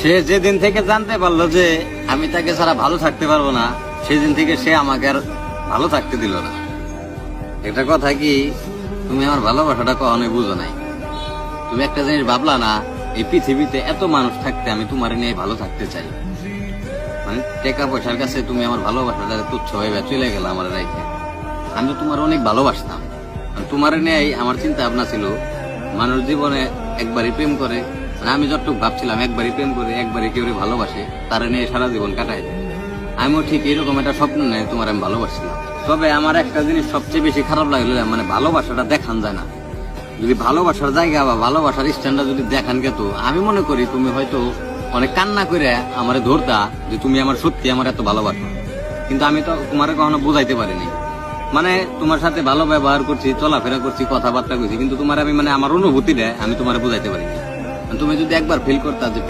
সে যেদিন থেকে জানতে পারলো যে আমি তাকে ছাড়া ভালো থাকতে পারবো না, সেদিন থেকে সে আমাকে আর ভালো থাকতে দিল না। একটা কথা কি, তুমি আমার ভালোবাসাটা কখনোই বুঝো নাই। তুমি একটা জিনিস ভাবলা না, এই পৃথিবীতে এত মানুষ থাকতে আমি তোমার নিয়ে ভালো থাকতে চাই। মানে টাকা পয়সার কাছে তুমি আমার ভালোবাসাটা তুচ্ছ হয়ে চলে গেল আমার রাইখে। আমি তো তোমার অনেক ভালোবাসতাম। তোমার নিয়ে আমার চিন্তা ভাবনা ছিল, মানুষ জীবনে একবারই প্রেম করে, মানে আমি যতটুকু ভাবছিলাম একবারই প্রেম করে একবারই কেউ ভালোবাসে, তারা নিয়ে সারা জীবন কাটায়। আমিও ঠিক এরকম একটা স্বপ্ন নেই তোমার আমি ভালোবাসছিলাম। তবে আমার একটা জিনিস সবচেয়ে বেশি খারাপ লাগলো, মানে ভালোবাসাটা দেখান যায় না। যদি ভালোবাসার জায়গা বা ভালোবাসার স্ট্যান্ডার্ড যদি দেখান গে, তো আমি মনে করি তুমি হয়তো অনেক কান্না করে আমারে ধরতা যে তুমি আমার সত্যি আমার এত ভালোবাসো। কিন্তু আমি তো তোমার কখনো বুঝাইতে পারিনি। মানে তোমার সাথে ভালো ব্যবহার করছি, চলাফেরা করছি, কথাবার্তা করছি, কিন্তু তোমার আমি মানে আমার অনুভূতিটা আমি তোমার বুঝাইতে পারিনি। তুমি যদি একবার ফিল করতা যে